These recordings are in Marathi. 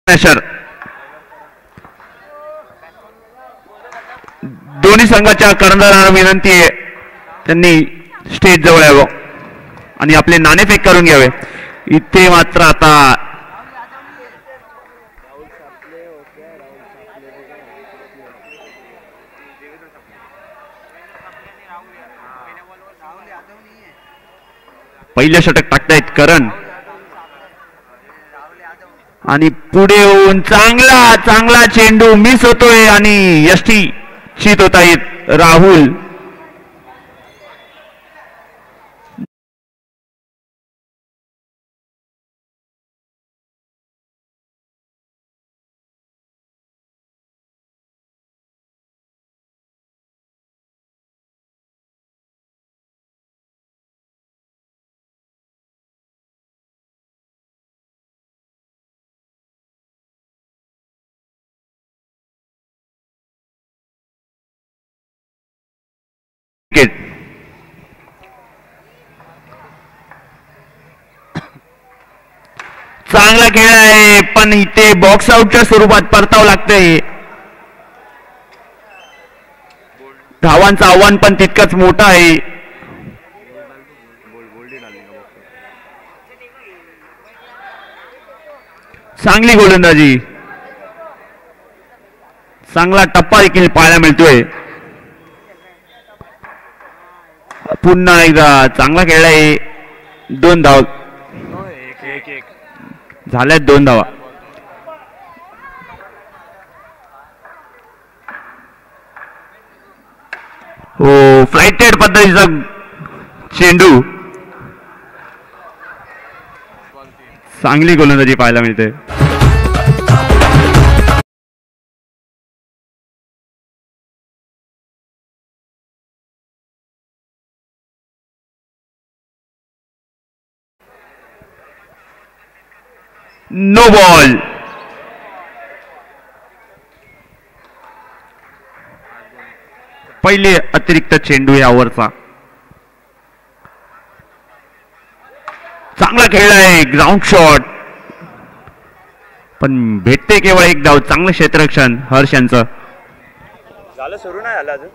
स्मॅशर दोन्ही संघाच्या कर्णधारांना विनंती आहे त्यांनी स्टेज जवळ यावं आणि आपले नाणेफेक करून घ्यावे. इथे मात्र आता पहिलं षटक टाकतायत करण आणि पुढे येऊन चांगला चांगला चेंडू मिस होतोय आणि यष्टी चित होत आहेत राहुल. चांगला खेळ आहे पण इथे बॉक्स आउटच्या स्वरूपात परतावं लागतंय. धावांचं आव्हान पण तितकंच मोठं आहे. चांगली गोलंदाजी चांगला टप्पा देखील पाहायला मिळतोय. पुन्हा एकदा चांगला खेळ आहे. 2 धाव झाल्यात 2 धावा. हो फ्लाइटेड पद्धतीचा चेंडू चांगली गोलंदाजी पाहायला मिळते. No ball. पहिले अतिरिक्त चेंडू या ओव्हरचा. चांगला खेळ आहे ग्राउंड शॉट पण भेटते केवळ 1 धाव. चांगलं क्षेत्ररक्षण हर्ष यांचं. झालं सुरू नाही झालं अजून.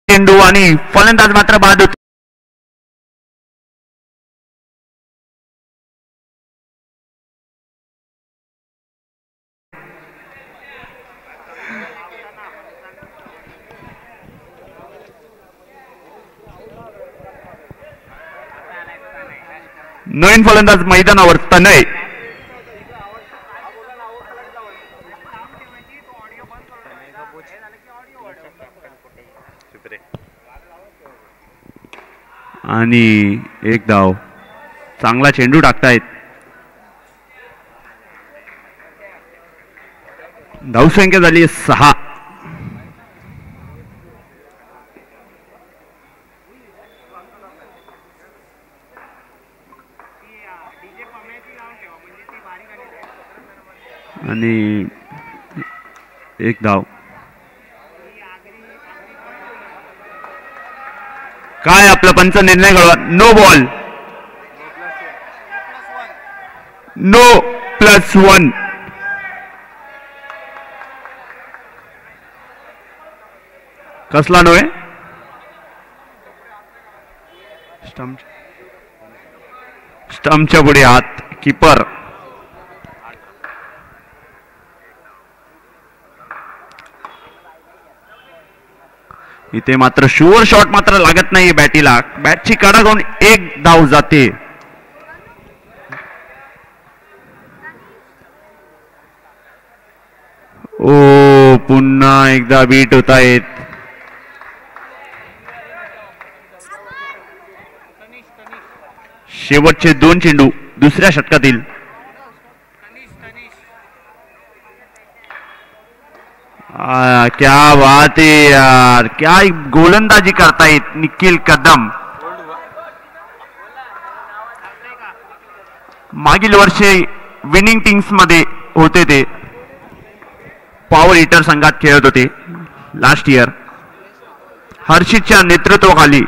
चेंडू आणि फलंदाज मात्र बाद होते. नवीन फलंदाज मैदानावर तनय. आणि 1 धाव. चांगला चेंडू टाकतायत. धावसंख्या झाली 6. आणि 1 धाव. काय आपला पंच निर्णय कळवा. No ball. नो +1. कसला नो आहे. स्टंपच्या पुढे हात. कीपर इथे मात्र शुअर शॉट मात्र लागत नाही बॅटीला. बॅटची कडा घेऊन एक धाव जाते. ओ पुन्हा एकदा बीट होत आहेत. शेवटचे 2 चेंडू दुसऱ्या षटकातील. क्या बात आहे यार, क्या गोलंदाजी करतायत निखिल कदम. मागील वर्षी विनिंग टीम्स मध्ये होते ते, पॉवर हिटर संघात खेळत होते लास्ट इयर हर्षितच्या नेतृत्वाखाली.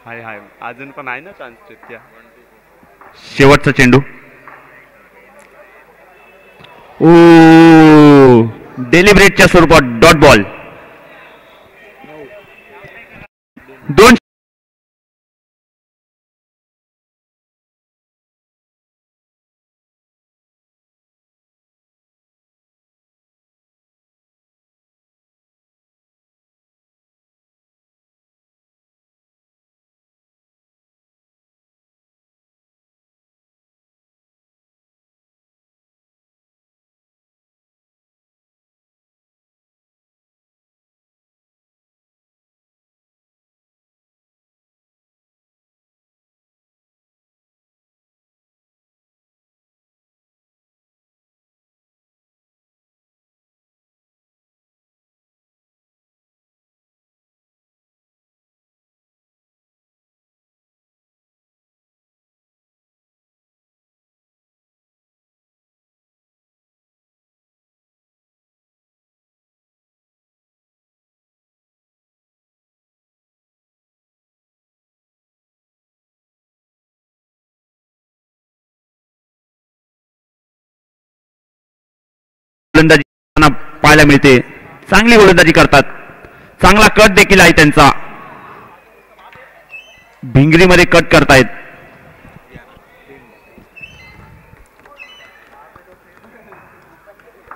हाय हाय अजून पण आहे ना चान्स. शेवटचा चेंडू. ओ डेलिब्रेटच्या स्वरूपात डॉट बॉल. 2 गोलंदाजी पाहायला मिळते. चांगली गोलंदाजी करतात. चांगला कट देखील आहे त्यांचा. भिंगरीमध्ये कट करतायत.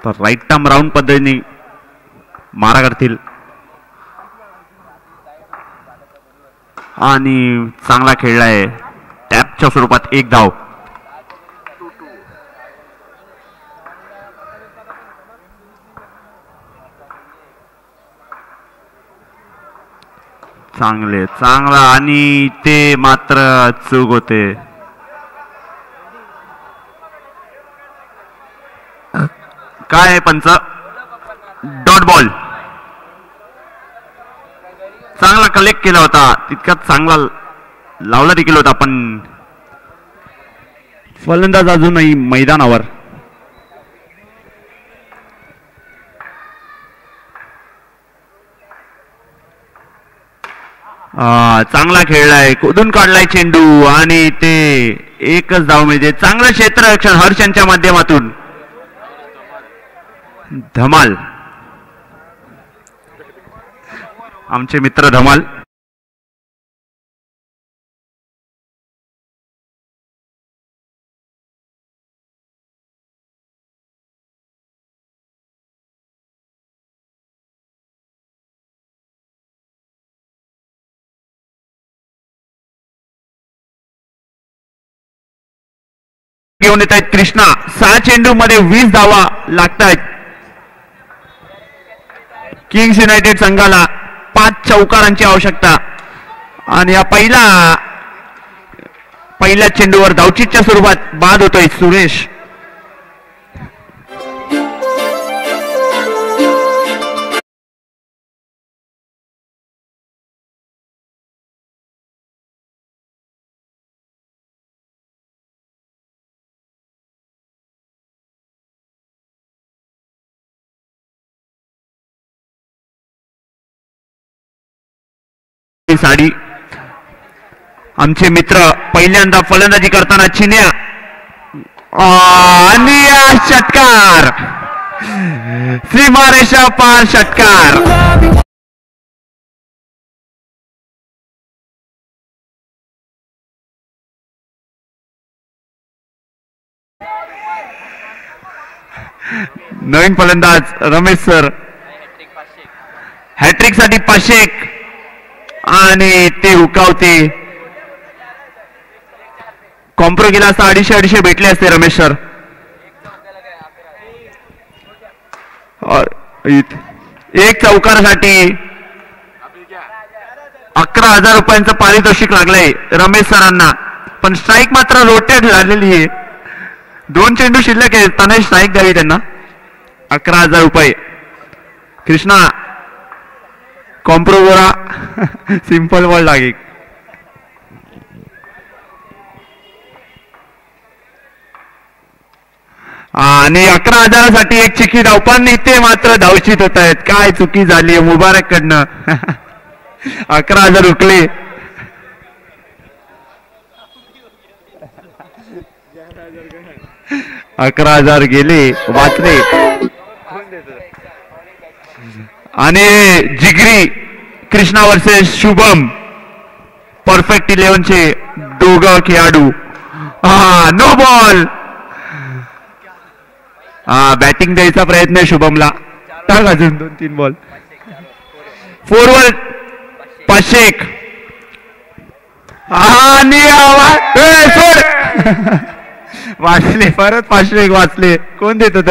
तर राईट टर्म राऊंड पद्धतीने मारा करतील आणि चांगला खेळलाय. टॅपच्या स्वरूपात 1 धाव. चांगला आणि ते मात्र चूक होते. काय पंच, डॉट बॉल. चांगला कलेक्ट केला होता, तितकाच चांगला लावला देखील होता, पण फलंदाज अजूनही मैदानावर. चांगला खेळलाय, कुदून काढलाय चेंडू आणि ते एकच धाव मिळते. चांगलं क्षेत्ररक्षण हर्षांच्या माध्यमातून. धमाल, आमचे मित्र धमाल. घेऊन येत आहेत कृष्णा. 6 चेंडू मध्ये 20 धावा लागतायत. किंग्स युनायटेड संघाला 5 चौकारांची आवश्यकता आणि या पहिल्या चेंडूवर धावचीच्या स्वरूपात बाद होतोय सुरेश. साडी आमचे मित्र पहिल्यांदा फलंदाजी करताना चिन्या आणि षटकार, सीमारेषा पार षटकार. नवीन फलंदाज रमेश सर, हॅट्रिक साठी 500 आणि ते हुकावते. कॉम्प्रो गेला असता 250 भेटले असते रमेश सर. एक चौकारासाठी 11,000 रुपयांचं पारितोषिक लागलंय रमेश सरांना, पण स्ट्राईक मात्र रोटेट झालेली आहे. 2 चेंडू शिल्लक आहे, त्यांना स्ट्राईक द्यावी त्यांना. 11,000 रुपये. कृष्णा कॉम्प्रो गोरा सिंपल बॉल लागे. आणि 11,000साठी एक चिकी धाव, पण इथे मात्र धावशीत होत आहेत. काय चुकी झाली मुबारक कडनं. 11,000 रुकले. अकरा 11,000 गेले, वाचले. आणि जिगरी कृष्णा वर्सेस शुभम, परफेक्ट 11चे दोघं खेळाडू. No ball. बॅटिंग द्यायचा प्रयत्न आहे शुभमला. टाक अजून 2-3 बॉल. फॉरवर्ड 500 आणि वाचले, परत 500 वाचले. कोण देत होत?